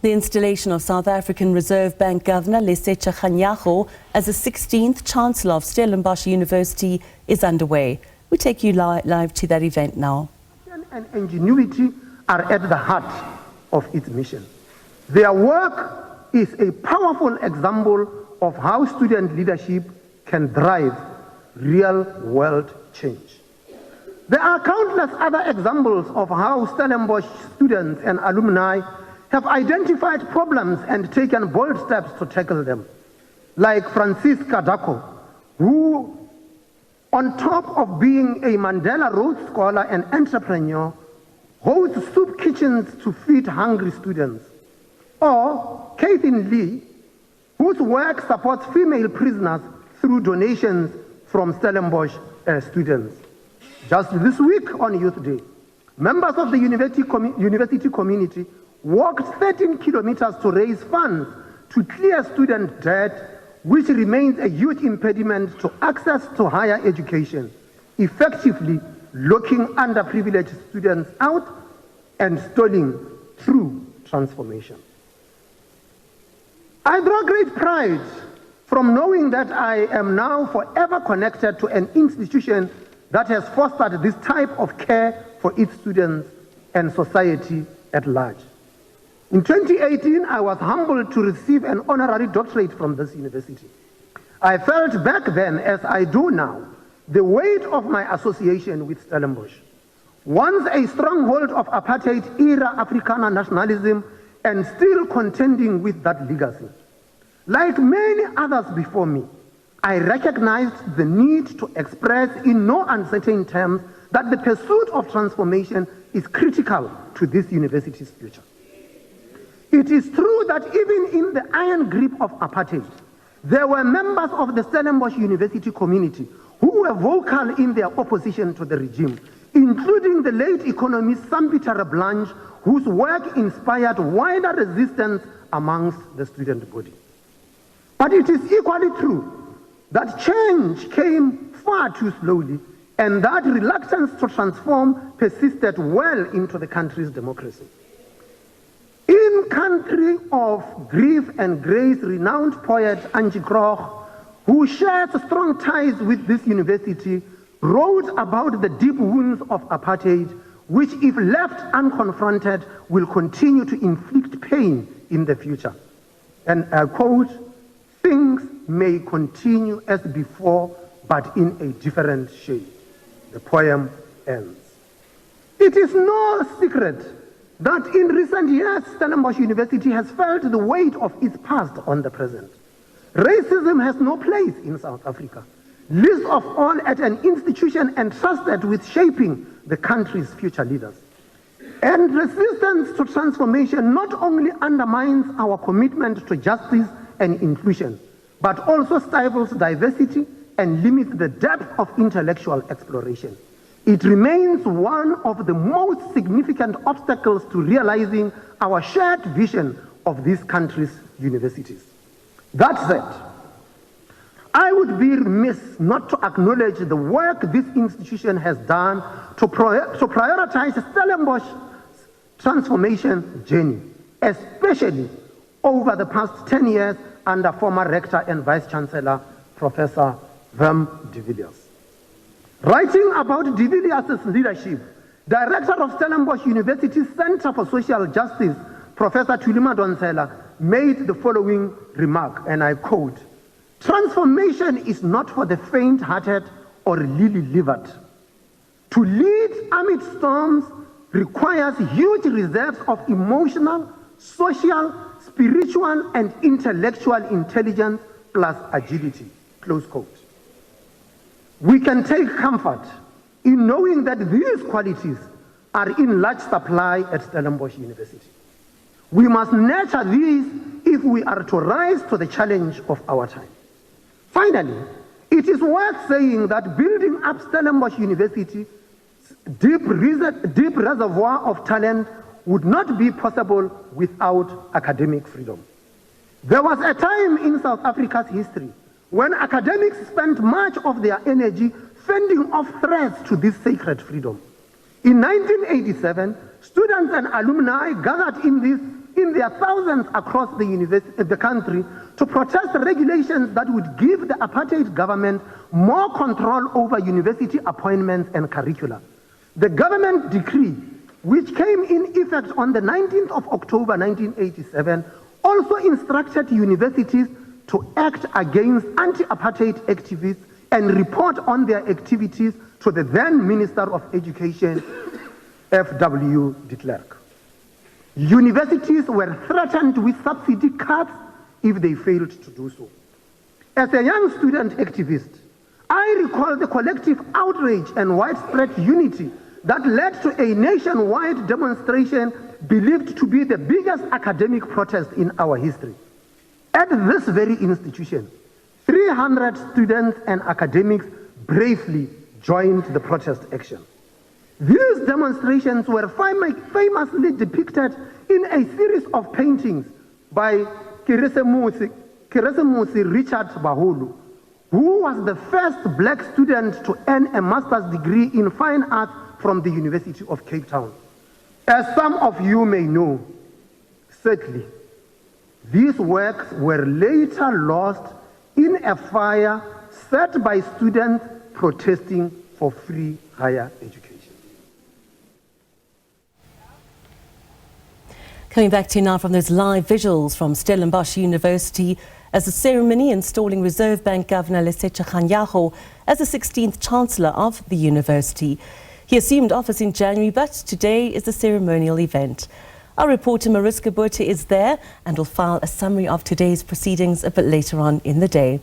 The installation of South African Reserve Bank Governor Lesetja Kganyago as the 16th Chancellor of Stellenbosch University is underway. We take you live to that event now. And ingenuity are at the heart of its mission. Their work is a powerful example of how student leadership can drive real-world change. There are countless other examples of how Stellenbosch students and alumni have identified problems and taken bold steps to tackle them, like Francisca Dako, who, on top of being a Mandela Rhodes Scholar and entrepreneur, hosts soup kitchens to feed hungry students, or Kathin Lee, whose work supports female prisoners through donations from Stellenbosch students. Just this week on Youth Day, members of the university community walked 13 kilometers to raise funds to clear student debt, which remains a huge impediment to access to higher education, effectively locking underprivileged students out and stalling true transformation. I draw great pride from knowing that I am now forever connected to an institution that has fostered this type of care for its students and society at large. In 2018, I was humbled to receive an honorary doctorate from this university. I felt back then, as I do now, the weight of my association with Stellenbosch. Once a stronghold of apartheid-era Afrikaner nationalism and still contending with that legacy. Like many others before me, I recognized the need to express in no uncertain terms that the pursuit of transformation is critical to this university's future. It is true that even in the iron grip of apartheid, there were members of the Stellenbosch University community who were vocal in their opposition to the regime, including the late economist Peter Blanche, whose work inspired wider resistance amongst the student body. But it is equally true that change came far too slowly, and that reluctance to transform persisted well into the country's democracy. In Country of Grief and Grace, renowned poet Angie Krog, who shares strong ties with this university, wrote about the deep wounds of apartheid, which, if left unconfronted, will continue to inflict pain in the future. And I quote, "Things may continue as before, but in a different shape." The poem ends. It is no secret that in recent years, Stellenbosch University has felt the weight of its past on the present. Racism has no place in South Africa, least of all at an institution entrusted with shaping the country's future leaders. And resistance to transformation not only undermines our commitment to justice and inclusion, but also stifles diversity and limits the depth of intellectual exploration. It remains one of the most significant obstacles to realizing our shared vision of this country's universities. That said, I would be remiss not to acknowledge the work this institution has done to prioritize Stellenbosch's transformation journey, especially over the past 10 years under former Rector and Vice Chancellor, Professor Wim de Villiers. Writing about de Villiers' leadership, Director of Stellenbosch University's Center for Social Justice, Professor Thuli Madonsela, made the following remark, and I quote, "Transformation is not for the faint-hearted or lily-livered. To lead amid storms requires huge reserves of emotional, social, spiritual, and intellectual intelligence plus agility." Close quote. We can take comfort in knowing that these qualities are in large supply at Stellenbosch University. We must nurture these if we are to rise to the challenge of our time. Finally, it is worth saying that building up Stellenbosch University's deep reservoir of talent would not be possible without academic freedom. There was a time in South Africa's history when academics spent much of their energy fending off threats to this sacred freedom. In 1987, students and alumni gathered in this in their thousands across the country to protest regulations that would give the apartheid government more control over university appointments and curricula. The government decree, which came in effect on the 19th of October 1987, also instructed universities to act against anti-apartheid activists and report on their activities to the then Minister of Education, F.W. de Klerk. Universities were threatened with subsidy cuts if they failed to do so. As a young student activist, I recall the collective outrage and widespread unity that led to a nationwide demonstration believed to be the biggest academic protest in our history. At this very institution, 300 students and academics bravely joined the protest action. These demonstrations were famously depicted in a series of paintings by Keresemusi Richard Bahulu, who was the first black student to earn a master's degree in fine arts from the University of Cape Town. As some of you may know, sadly, these works were later lost in a fire set by students protesting for free higher education. Coming back to you now from those live visuals from Stellenbosch University as the ceremony installing Reserve Bank Governor Lesetja Kganyago as the 16th Chancellor of the university. He assumed office in January, but today is the ceremonial event. Our reporter Mariska Botha is there and will file a summary of today's proceedings a bit later on in the day.